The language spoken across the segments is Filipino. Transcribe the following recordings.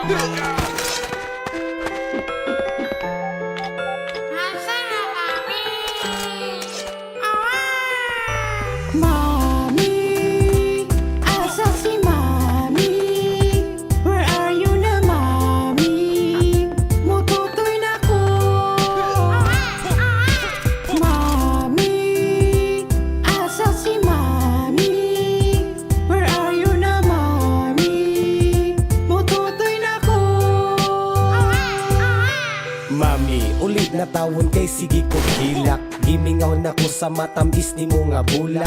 Mommy, asa si Mommy? Where are you na, Mommy? Mututoy na ko. Mommy, asa si Mommy? Where are you na, Mommy? Mututoy na ko. Mami, ulit na tawon kay sige ko hilak. Gimingaw na ko sa matambis ni mo nga bulak.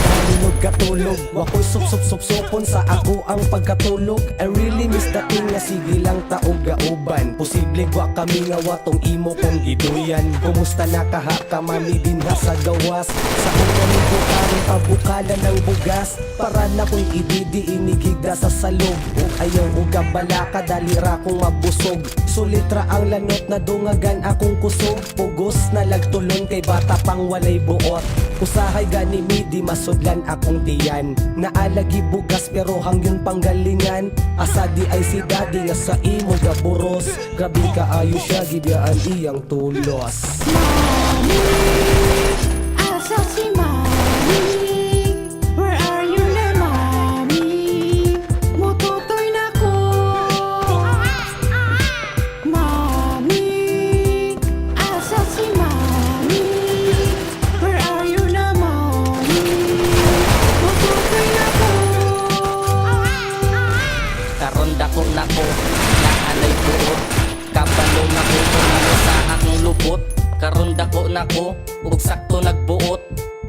Nagulog katulog, wako'y sup-sup-sup-supon sa ako ang pagkatulog. I really miss the thing nga sige lang taog gauban. Posible wa kami nga watong imo kong giduyan. Kumusta na kaha ka mami din ha sa gawas? Sa una ni bukaring pabukalan ng bugas. Para na ko'y ibidi inigigda sa salog. Kung ayaw mo balaka dalira kong mabusog. Sulitra ang lanot na dungagan akong kusog. Pugos na lagtulon kay bata pang walay buot. Usahay gani mi di masudlan akong tiyan. Naalagi bugas pero hangyon panggalingan. Asa di ay si daddy nga sa imo gaburos. Grabe kaayo siya gibiyaan iyang tulos. Mommy, asa si Mommy? Where are you na, Mommy? Mututoy na ko. Mommy, asa si Mommy? Where are you na, Mommy? Mututoy na ko. Karon dako na ko, naalay buot. Kabalo na ko kung ano sa akong lubot. Karon dako na ko, ug sakto nagbuot.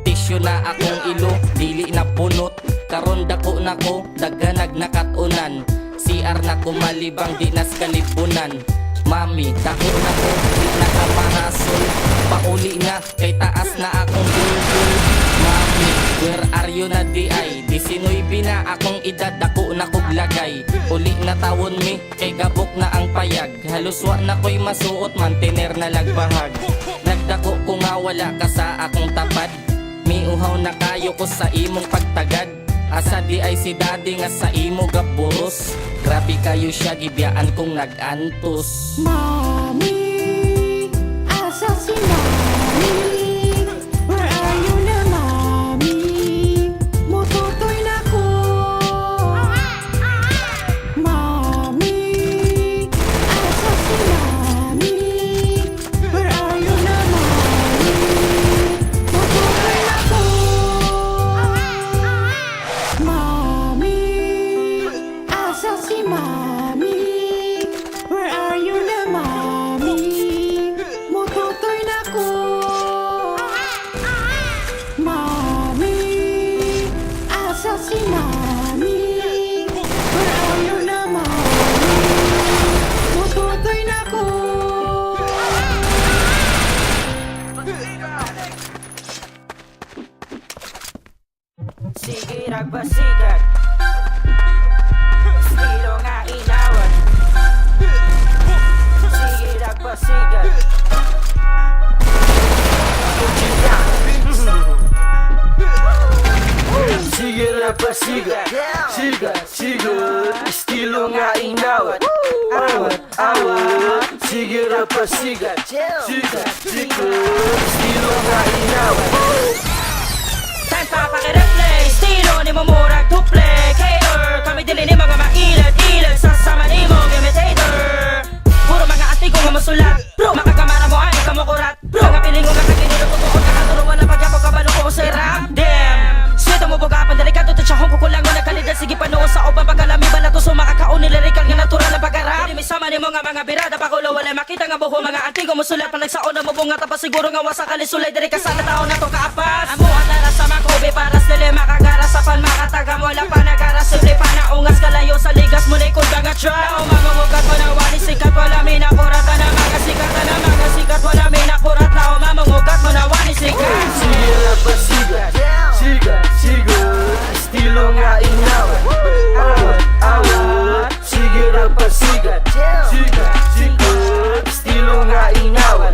Tisyo na akong ilo, dili na punot. Karon dako na ko, daganag nakatunan. CR na ko malibang di nas kalipunan. Mami, dako na ko, di nakaparasol. Pauli na, kay taas na akong bulbul. Mami, where are you na di ay? 19 na akong edad, dako na kog lagay. Uli na tawon mi, kay gabok na ang payag. Haluswa na ko'y masuot, mantener na lagbahag. Nagdako ko nga wala ka sa akong tapad. Miuhaw na kayo ko sa imong pagtagad. Asa di ay si daddy nga sa imo gaburos. Grabe kayo siya, gibiyaan kong nag-antos. Mommy, asa si Mommy? Where are you na, Mommy? Mututoy na ko. Mommy, asa si Mommy? Where are you na, Mommy? Mututoy na ko. Mommy, asa si Mommy? Where are you na, Mommy? Mututoy na ko. Mommy, asa si Mommy? Where are you na, Mommy? Mututoy na ko. Sige nagbasigan, estilo nga inawan. Sige nagbasigan. Sige nagbasigan, siga, siga, estilo nga inawan. Awat, awat. Sige nagbasigan, siga, siga, estilo nga inawan. Time pa pakireplay, estilo ni mo murag tuple. Cater, kami dili ni mga mailat-ilat. Sasama ni mong imitator. Puro mga antigo nga masulat. Bro, makakamara mo ay kamukurat. Bro, mga piling mo nga kaginilo tutuon. Nakaturuan na pagyapo kabalo ko sa rap. Damn, sweet mo bugapan. Delikado to siya hong kukulang mo nagkalidad. Sige panoo sa opa pagkalami balato. So makakaon nila rikal nga natural na pagkarap. Hindi may sama ni mo nga mga birada. Pakulo wala makita nga buho. Mga antigo musulat. Panagsaon na mo bunga tapos siguro nga wasa kalisulay. Dari ka sana tao na to kaapas. Amo atara sa makobe paras dili makagara sa pan makataga mo lang panagara. Simple pa na ungas kalayo sa ligas mo na ikod ka nga try. O mamungugat mo na wali sikat wala may nakurata na mga sikat na mga sikat wala may nakurat na. O mamungugat mo na wali sikat. Sige na ba sigat, sigat, sigat, estilo nga inawan. Awat, awat, sige na ba sigat, sigat, sigat, estilo nga inawan.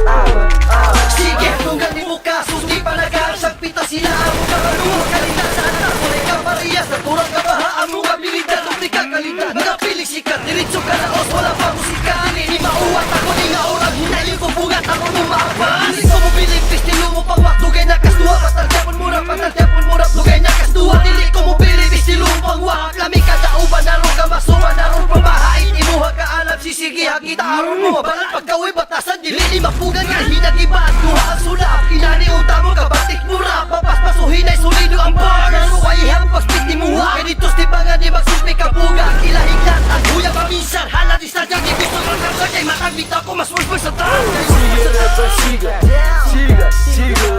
Awat, awat. Sige, kung ganin mo kasos, di pa nag-aasagpita sila ang mga kaluwa. Kalitasan na, kulay ka parehas, naturang kabahaan mo abilidad. kakalita Mga piling sikat, diritso ka na os Wala pa musika, dili ni mauwat Ako ni nga orang, hinayin ko bugat Ako tumapas Hindi ko mo bilib, estilo mo pangwak Dugay na kasduha, patartyapon murap Patartyapon murap, dugay na kasduha Dili ko mo bilib, estilo mo pangwak Lami ka dauban, naroon ka masuwa Naroon pamahait, imuha ka alam Sisigihan kita, aron mo mabalan Pagkaway batasan, dili ni mapugan Nga hinag-ibaan, duha ang sulap Inani unta mo, kabatik murap Papaspasuhin ay solido ang bar Naro ay ihang pagspit ni muha Kanitos di bangan ni magsuspi kapuga Kilahiglan, ang huya paminsan Hala di sadya, di gusto kang kakagay Matagmita ko, mas worse sa taas Sige rapper, sige, sige, sige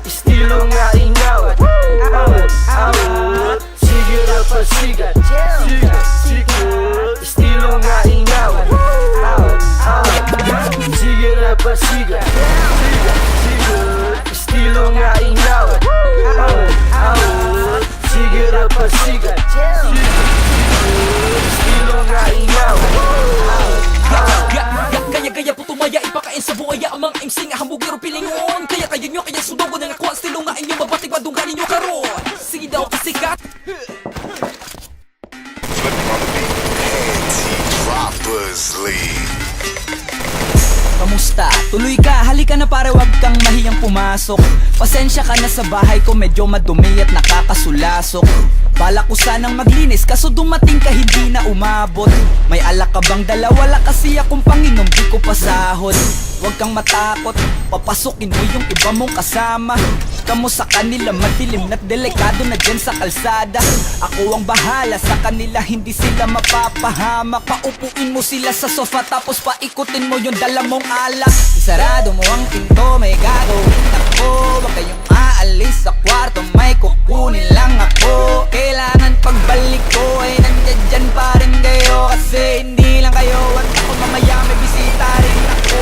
Estilo nga inawat, awat, awat Sige rapper, sige, sige, sige Estilo nga inawat, awat, awat Sige rapper, sige, sige, sige Estilo nga inawat, awat, awat Sige rapper, sige, sige, sige Estilo nga inawat, awat, awat Gaya-gaya po tumaya, ipakain sa buhaya Ang mga MC nga hambugiro pilingon Kaya kayo nyo, kaya sudogo na nga kuha Stilo nga inyo, mabatik madunggan ninyo karon Sige daw kasikat Droppers League. Kamusta? Tuloy ka, halika na pare wag kang mahiyang pumasok Pasensya ka na sa bahay ko medyo madumi at nakakasulasok Bala ko sanang maglinis kaso dumating ka hindi na umabot May alak ka bang dala? Wala kasi akong panginom di ko pasahod Huwag kang matakot, papasukin mo yung iba mong kasama Kamo sa kanila madilim na't delikado na dyan sa kalsada Ako ang bahala sa kanila hindi sila mapapahamak Paupuin mo sila sa sofa tapos paikutin mo yung dala mong alak Isarado mo ang pinto may gagawin ako Huwag kayong aalis sa kwarto may kukunin lang ako Kailangan pagbalik ko ay nandiyan dyan pa rin kayo Kasi hindi lang kayo at ako mamaya may bisita rin ako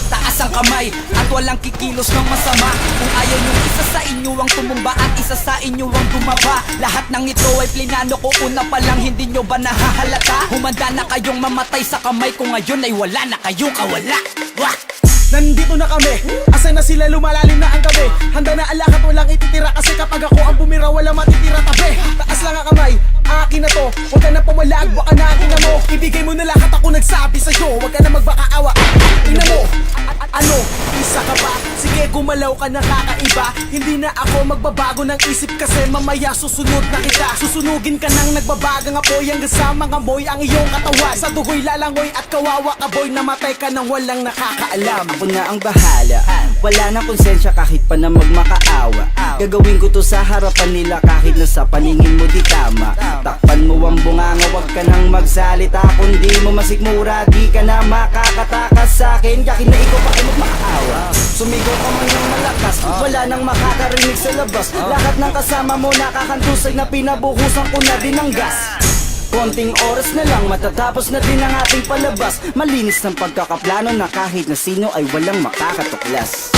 Taas ang kamay at walang kikilos ng masama Kung ayaw yung isa sa inyo ang tumumba at isa sa inyo ang dumaba Lahat ng ito ay plinano ko una pa lang hindi nyo ba nahahalata Humanda na kayong mamatay sa kamay ko ngayon ay wala na kayong kawala Wah! Nandito na kami, asa na sila lumalalim na ang gabi Handa na alak at walang ititira Kasi kapag ako ang bumira wala matitira tabi Taas lang ang kamay, akin na to Huwag ka na pumalag, baka na akin na mo Ibigay mo na lahat ako nagsabi sa'yo Huwag ka na magbakaawa, tingnan mo Ano, isa ka ba? Sige gumalaw ka na kakaiba Hindi na ako magbabago ng isip Kasi mamaya susunod na kita Susunugin ka nang nagbabagang apoy Hanggang sa mga moy ang iyong katawan Sa dugoy lalangoy at kawawa ka boy Namatay ka nang walang nakakaalam Ako na ang bahala Wala nang konsensya kahit pa na magmakaawa Gagawin ko to sa harapan nila kahit na sa paningin mo di tama Takpan mo ang bunganga, wag ka nang magsalita Kung di mo masikmura, di ka na makakatakas sa'kin Yakin na ikaw pa ay magmakaawa Sumigaw ka man ng malakas, wala nang makakarinig sa labas Lahat ng kasama mo nakakantusay na pinabuhusan ko na din ng gas Konting oras na lang matatapos na din ang ating palabas Malinis ng pagkakaplano na kahit na sino ay walang makakatuklas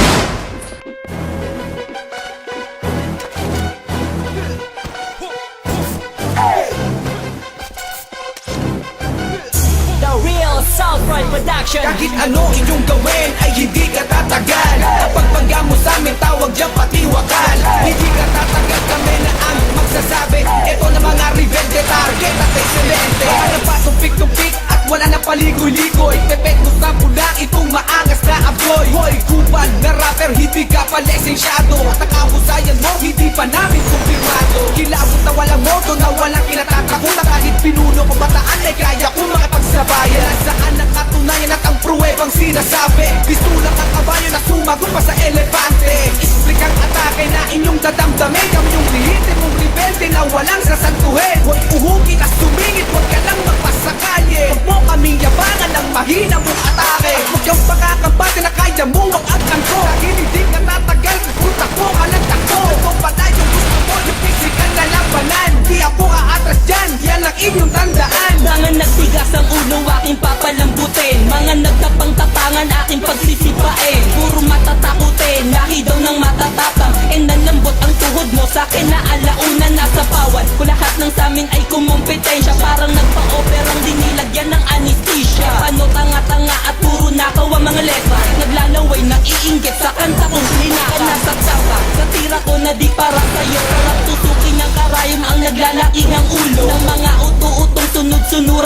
The Real Southboy Production. Kahit ano inyong gawin ay hindi ka tatagal Kapag bangga mo sa amin tawag dyan patiwakal Hindi ka tatagal kami na ang magsasabi Ito na mga rebelde target at excelente Wala pa tumpik-tumpik at wala na paligoy-ligoy Pepekto sa pulang itong maangas na apoy Hoy kupal na rapper hindi ka pala esensyado At ang kahusayan mo hindi pa namin kumpirmado Kilabot na walang moto na walang kinatatakutan Kahit pinuno ko bataan ay kaya kong makapagsabayan Nasaan ang katunayan at ang pruwebang sinasabi Bisulang ang kabayo na sumagot pa sa elepante Islik ang atake na inyong dadamdamin Kami yung lihitin mong rebelde na walang sasantuhin Huwag uhugin at sumingit, huwag ka lang magpasakalye Huwag mo kaming yabangan ng mahina mong atake Huwag yung pakakabate na kaya mo ang atkan ko Dahil hindi ka tatagal, puta ko kalagtak ko Ito pala yung gusto mo, yung physical na labanan Di ako aatras dyan, yan ang inyong tandaan Mga nagtigas ang ulo aking papalambutin Mga nagtapang-tapangan aking pagsisipain Puro matatakutin, lahi daw ng matatapang E nalambot ang tuhod mo sa'kin na alauna nasa pawan Kung lahat ng samin ay kumumpetensya Parang nagpa-operang dinilagyan ng anesthesia Paano tanga-tanga at puro nakaw ang mga letra Naglalaway ng iinggit sa kanta kong linaka Nasaksak ka sa tira ko na di para sa'yo Sarap tutukin ng karayom ang naglalaki ng ulo Ng mga uto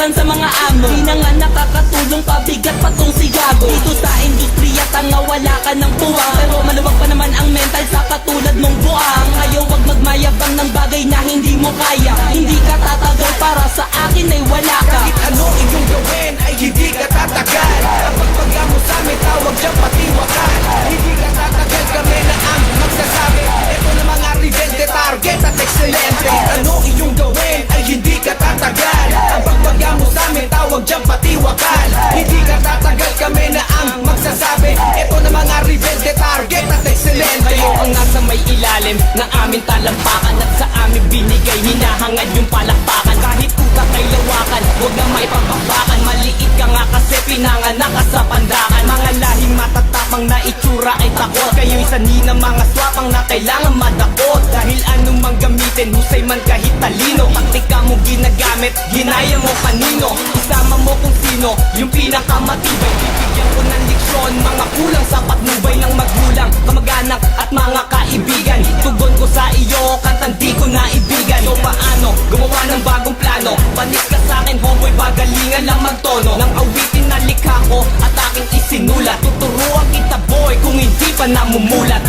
Katuran sa mga amo, di na nga nakakatulong, pabigat pa tong si Gago. Dito sa industriya, tanga wala ka ng puwang, pero maluwag pa naman ang mental sa katulad mong buang. Kayo wag magmayabang ng bagay na hindi mo kaya. Hindi ka tatagal, para sa akin ay wala ka. Kahit ano inyong gawin ay hindi ka tatagal. Ang pagpagla mo sa amin, tawag dyan patiwakan. Hindi ka tatagal, kami na ang magsasabi. Ito na mga rebelde, target at excelente. Kahit ano inyong gawin ay hindi ka tatagal. Ang pagpagla mo sa amin, tawag dyan patiwakan. Hindi ka tatagal, kami na ang magsasabi. Ito na mga rebelde, target at excelente. Kayo ang nasa may ilalim ng aming talampakan, at sa aming binigay hinahangad yung palakpakan. Kahit utak ay lawakan, huwag na may pagbabakan. Maliit ka nga kasi pinanganak ka sa pandakan. Mga lahing matatapang na itsura ay takot. Kayo'y sanhi ng mga swapang na kailangan madakot. Dahil anong mang gamitin, husay man kahit talino. Taktika mo ginagamit, ginaya mo kanino. Isama mo kung sino, yung pinakamatibay. Bibigyan ko ng leksyon, mga kulang sa patnubay ng magulang, kamag-anak at mga kaibigan. Tugon ko sa iyo, kantang di ko naibigan. So paano, gumawa ng bagong plano? Panis ka sa'kin, homeboy, bagalingan lang magtono. Nang awitin na likha ko at aking isinulat, tuturuan kita boy kung hindi pa namumulat.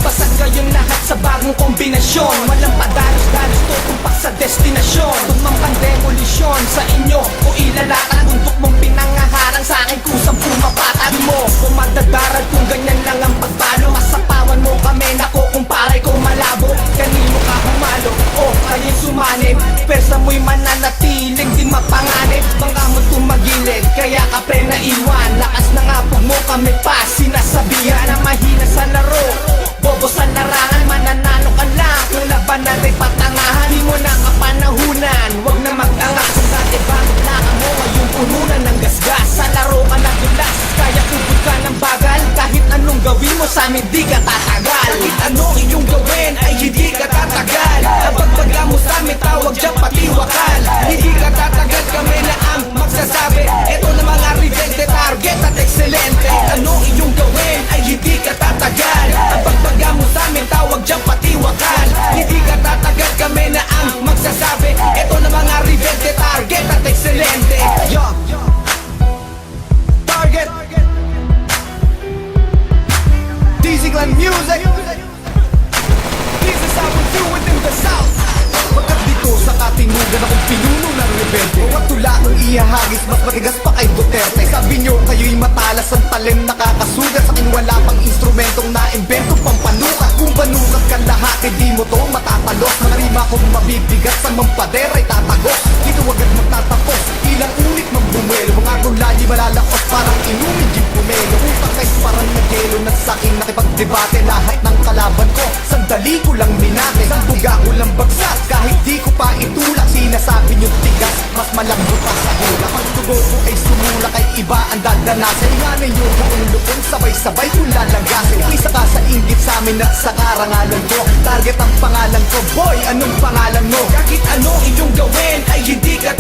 Basag kayong lahat sa bagong kombinasyon. Walang padalos-dalos, tutumpak sa destinasyon. Tugmang pandemolisyon sa inyo o ilalatan. Bundok mong pinangaharang sa akin kusang pumapatag mo. Kung madadarad kung ganyan lang ang pagpalo, masapawan mo kami, nako kung paray ko malabo. Kanino ka humalo o kaya'y sumanib? Persa mo'y mananatiling di mapanganib. Bangka mo tumagilid, kaya ka pre na iwan. Lakas ng apog mo kami pa sinasabihan na mahina sa laro. Bobo sa larangan, mananalo ka lang. Kung labanan ay patangahan, di mo na kapanahunan. Huwag na mag-angas kung dati bakit laka mo ngayong pununan ng gasgas. Sa laro ka na dulas, kaya kubod ka ng bagal. Kahit anong gawin mo sa amin, di ka tatagal. Kahit ano iyong gawin ay hindi ka tatagal. Ang pagpagla mo sa amin, tawag dyan patiwakan. Hindi ka tatagal, kami na ang magsasabi. Ito na mga rebelde, target at excelente. Kahit ano iyong gawin ay hindi ka tatagal. Ang pagpagla mo sa amin, tawag dyan patiwakan. Hindi ka tatagal, kami na ang magsasabi. Ito na mga rebelde, target at excelente. Yo! Target! DJ Glenn Music! This is how we do it in the South. Pagkat dito sa katimugan akong pinuno ng rebelde. Huwag tula ng ihahagis, mas matigas pa kay Duterte. Sabi nyo kayo'y matalas, ang talim nakakasugat. Sa akin wala pang instrumentong na-invento pang panukat. Kung banukat ka lahat, hindi mo to matatalok. Mga rima kong mabibigat sa mampader ay tatagos. Dito agad magtatapos, ilang ulit magbumuelo. Mga gulali malalakos, parang inumin yung pumelo. Utang kayo parang nagelo, nagsaking nakipagdebate. Lahat ng kalaban ko, sandali ko lang minate. Sambuga ko lang bagsak, kahit di ko pa itulak. Sinasabi niyong tigas, mas malambot pa sa hula. Pagtugo ko ay sumula, kay iba ang dadanasin. Inganan niyo buong lupon, sabay-sabay kung lalagasin. Isa ka sa inggit sa amin at sa karangalan ko. Target ang pangalan ko, boy, anong pangalan mo? Kahit ano inyong gawin ay hindi ka